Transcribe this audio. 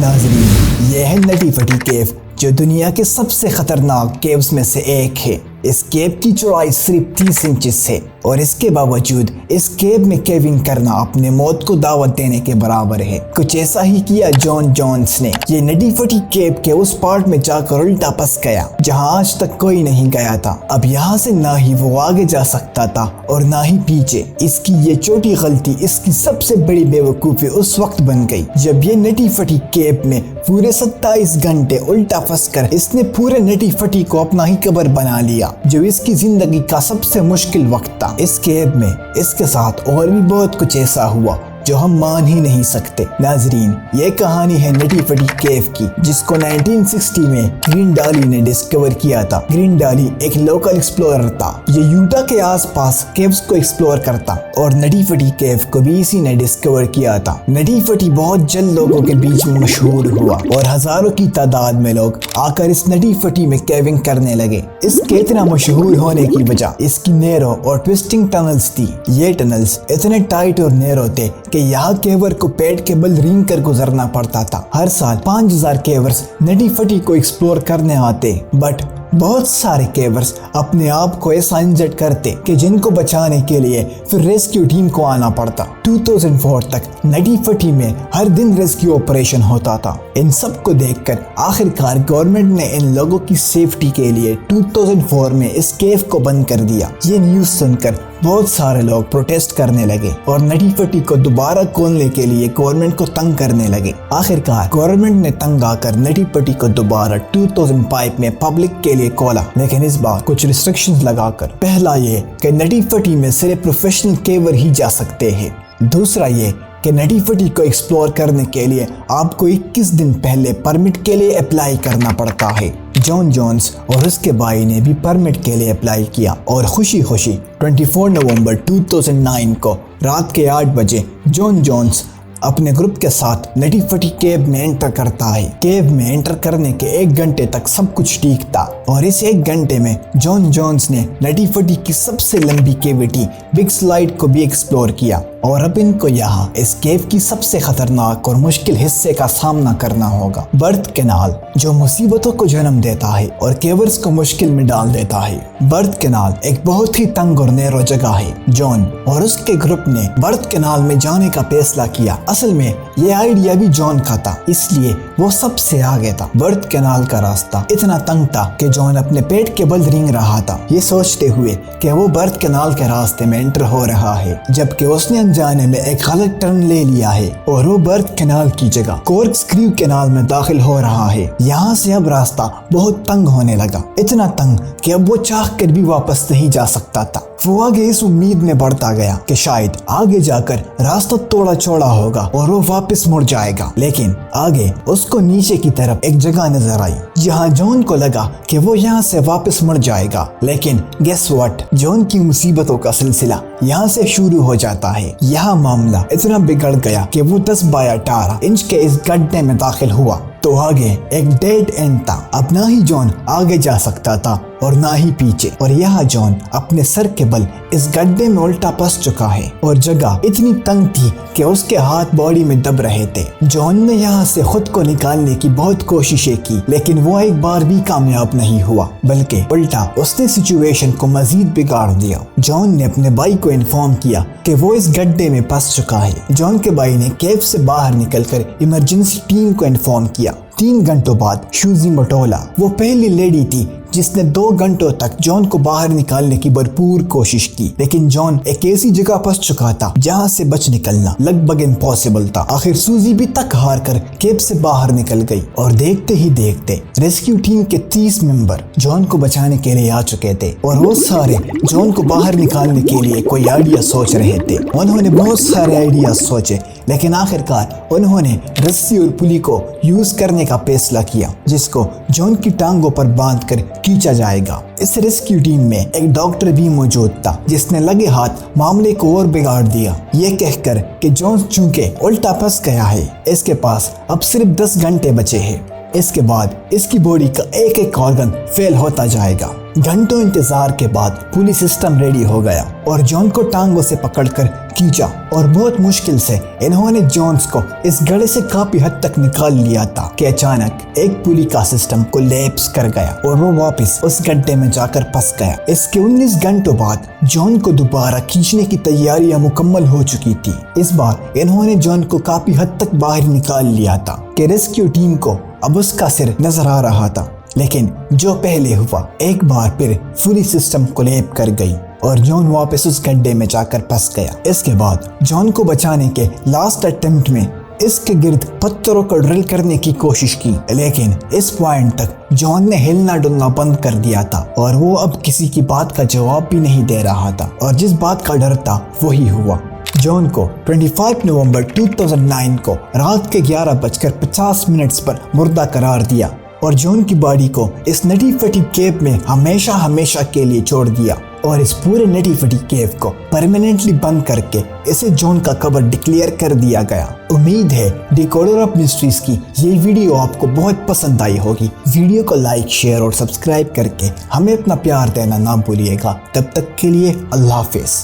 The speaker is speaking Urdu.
ناظرین، یہ ہے نٹی فٹی کیو، جو دنیا کے سب سے خطرناک کیوز میں سے ایک ہے۔ اس کیو کی چوڑائی صرف 30 انچز ہے اور اس کے باوجود اس کیو میں کیونگ کرنا اپنے موت کو دعوت دینے کے برابر ہے۔ کچھ ایسا ہی کیا جان جونز نے۔ یہ نٹی فٹی کیو کے اس پارٹ میں جا کر الٹا پس گیا جہاں آج تک کوئی نہیں گیا تھا۔ اب یہاں سے نہ ہی وہ آگے جا سکتا تھا اور نہ ہی پیچھے۔ اس کی یہ چھوٹی غلطی اس کی سب سے بڑی بے وقوفی اس وقت بن گئی جب یہ نٹی فٹی کیو میں پورے 27 گھنٹے الٹا پھنس کر اس نے پورے نٹی فٹی کو اپنا ہی قبر بنا لیا، جو اس کی زندگی کا سب سے مشکل وقت تھا۔ اس کیو میں اس کے ساتھ اور بھی بہت کچھ ایسا ہوا جو ہم مان ہی نہیں سکتے۔ ناظرین، یہ کہانی ہے نٹی فٹی کیو کی، جس کو 1960 میں گرین ڈالی نے ڈسکور کیا تھا۔ گرین ڈالی ایک لوکل ایکسپلورر تھا، یہ یوٹا کے آس پاس کیوز کو ایکسپلور کرتا، اور نٹی فٹی کیو کو بھی اسی نے ڈسکور کیا تھا۔ نٹی فٹی بہت جلد لوگوں کے بیچ میں مشہور ہوا اور ہزاروں کی تعداد میں لوگ آ کر اس نٹی فٹی میں کیونگ کرنے لگے۔ اس کے اتنا مشہور ہونے کی وجہ اس کی نیرو اور ٹوسٹنگ ٹنلز تھی۔ یہ ٹنلز اتنے ٹائٹ اور نیرو تھے کہ یہاں کیور کو پیٹ کے بل رینگ کر گزرنا پڑتا تھا۔ ہر سال 5000 کیورز نٹی فٹی کو ایکسپلور کرنے آتے، بٹ بہت سارے کیورز اپنے آپ کو ایسا انجرڈ کرتے کہ جن کو بچانے کے لیے پھر ریسکیو ٹیم کو آنا پڑتا۔ 2004 تک نٹی فٹی میں ہر دن ریسکیو آپریشن ہوتا تھا۔ ان سب کو دیکھ کر آخرکار گورنمنٹ نے ان لوگوں کی سیفٹی کے لیے 2004 میں اس کیو کو بند کر دیا۔ یہ نیوز سن کر بہت سارے لوگ پروٹیسٹ کرنے لگے اور نٹی فٹی کو دوبارہ کھولنے کے لیے گورنمنٹ کو تنگ کرنے لگے۔ آخرکار گورنمنٹ نے تنگ آ کر نٹی فٹی کو دوبارہ 2005 میں پبلک کے لیے کھولا، لیکن اس بار کچھ ریسٹرکشنز لگا کر۔ پہلا یہ کہ نٹی فٹی میں صرف پروفیشنل کیور ہی جا سکتے ہیں۔ دوسرا یہ کہ نٹی فٹی کو ایکسپلور کرنے کے لیے آپ کو 21 دن پہلے پرمٹ کے لیے اپلائی کرنا پڑتا ہے۔ جان جونز اور اس کے بھائی نے بھی پرمٹ کے لیے اپلائی کیا اور خوشی خوشی 24 نومبر 2009 کو رات کے 8 بجے جان جونز اپنے گروپ کے ساتھ نٹی فٹی کیو میں انٹر کرتا ہے۔ کیو میں انٹر کرنے کے 1 گھنٹے تک سب کچھ ٹھیک تھا اور اس 1 گھنٹے میں جان جونز نے نٹی فٹی کی سب سے لمبی کیوٹی بگ سلائڈ کو بھی ایکسپلور کیا، اور اب ان کو یہاں اس کیو کی سب سے خطرناک اور مشکل حصے کا سامنا کرنا ہوگا، برتھ کینال، جو مصیبتوں کو جنم دیتا ہے اور کیورز کو مشکل میں ڈال دیتا ہے۔ برتھ کینال ایک بہت ہی تنگ اور نیرو جگہ ہے۔ جان اور اس کے گروپ نے برتھ کینال میں جانے کا فیصلہ کیا۔ اصل میں یہ آئیڈیا بھی جان کا تھا، اس لیے وہ سب سے آگے تھا۔ برتھ کینال کا راستہ اتنا تنگ تھا کہ جان اپنے پیٹ کے بل رینگ رہا تھا، یہ سوچتے ہوئے کہ وہ برتھ کینال کے راستے میں انٹر ہو رہا ہے، جبکہ اس نے جانے میں ایک غلط ٹرن لے لیا ہے اور وہ برتھ کینال کی جگہ کورک سکریو کینال میں داخل ہو رہا ہے۔ یہاں سے اب راستہ بہت تنگ ہونے لگا، اتنا تنگ کہ اب وہ چاہ کر بھی واپس نہیں جا سکتا تھا۔ وہ آگے اس امید میں بڑھتا گیا کہ شاید آگے جا کر راستہ تھوڑا چوڑا ہوگا اور وہ واپس مڑ جائے گا، لیکن آگے اس کو نیچے کی طرف ایک جگہ نظر آئی جہاں جان کو لگا کہ وہ یہاں سے واپس مڑ جائے گا، لیکن گیس واٹ، جان کی مصیبتوں کا سلسلہ یہاں سے شروع ہو جاتا ہے۔ یہاں معاملہ اتنا بگڑ گیا کہ وہ 10 بائی 18 انچ کے اس گڈھے میں داخل ہوا تو آگے ایک ڈیڈ اینڈ تھا۔ اب نہ ہی جان آگے جا سکتا تھا اور نہ ہی پیچھے، اور یہاں جان اپنے سر کے بل اس گڈھے میں الٹا پس چکا ہے اور جگہ اتنی تنگ تھی کہ اس کے ہاتھ باڈی میں دب رہے تھے۔ جان نے یہاں سے خود کو نکالنے کی بہت کوششیں کی، لیکن وہ ایک بار بھی کامیاب نہیں ہوا، بلکہ الٹا اس نے سچویشن کو مزید بگاڑ دیا۔ جان نے اپنے بھائی کو انفارم کیا کہ وہ اس گڈھے میں پس چکا ہے۔ جان کے بھائی نے کیو سے باہر نکل کر ایمرجنسی ٹیم کو انفارم کیا۔ 3 گھنٹوں بعد شوزی مٹولا، وہ پہلی لیڈی تھی جس نے 2 گھنٹوں تک جان کو باہر نکالنے کی بھرپور کوشش کی، لیکن جان ایک ایسی جگہ پھنس چکا تھا جہاں سے بچ نکلنا لگ بھگ امپاسبل تھا۔ آخر سوزی بھی تک ہار کر کیب سے باہر نکل گئی اور دیکھتے ہی دیکھتے ریسکیو ٹیم کے 30 ممبر جان کو بچانے کے لیے آ چکے تھے اور وہ سارے جان کو باہر نکالنے کے لیے کوئی آئیڈیا سوچ رہے تھے۔ انہوں نے بہت سارے آئیڈیاز سوچے، لیکن آخرکار انہوں نے رسی اور پلی کو یوز کرنے کا فیصلہ کیا، جس کو جان کی ٹانگوں پر باندھ کر کھینچا جائے گا۔ اس ریسکیو ٹیم میں ایک ڈاکٹر بھی موجود تھا جس نے لگے ہاتھ معاملے کو اور بگاڑ دیا، یہ کہہ کر کہ جان چونکہ الٹا پھنس گیا ہے، اس کے پاس اب صرف 10 گھنٹے بچے ہیں۔ اس کے بعد اس کی باڈی کا ایک ایک آرگن فیل ہوتا جائے گا۔ گھنٹوں انتظار کے بعد پولی سسٹم ریڈی ہو گیا اور جان کو ٹانگوں سے پکڑ کر کھینچا اور بہت مشکل سے انہوں نے جونز کو اس گڑھے سے کافی حد تک نکال لیا تھا کہ اچانک ایک پولی کا سسٹم کولیپس کر گیا اور وہ واپس اس گڈھے میں جا کر پھنس گیا۔ اس کے 19 گھنٹوں بعد جون کو دوبارہ کھینچنے کی تیاریاں مکمل ہو چکی تھی۔ اس بار انہوں نے جون کو کافی حد تک باہر نکال لیا تھا کہ ریسکیو ٹیم کو اب اس کا سر نظر آ رہا تھا، لیکن جو پہلے ہوا ایک بار پھر فلی سسٹم کولیپ کر گئی اور جون واپس اس گڈھے میں جا کر پھنس گیا۔ اس کے بعد جون کو بچانے کے لاسٹ اٹیمپٹ میں اس کے گرد پتھروں کو ڈرل کرنے کی کوشش کی، لیکن اس پوائنٹ تک جون نے ہلنا ڈلنا بند کر دیا تھا اور وہ اب کسی کی بات کا جواب بھی نہیں دے رہا تھا، اور جس بات کا ڈر تھا وہی ہوا۔ جون کو 25 نومبر 2009 کو رات کے 11:50 پر مردہ قرار دیا اور جون کی باڈی کو اس نٹی فٹی کیو میں ہمیشہ کے لیے چھوڑ دیا، اور اس پورے نٹی فٹی کیو کو پرماننٹلی بند کر کے اسے جون کا قبر ڈکلیئر کر دیا گیا۔ امید ہے ڈیکوڈر آف مسٹریز کی یہ ویڈیو آپ کو بہت پسند آئی ہوگی۔ ویڈیو کو لائک، شیئر اور سبسکرائب کر کے ہمیں اپنا پیار دینا نہ بھولیے گا۔ تب تک کے لیے اللہ حافظ۔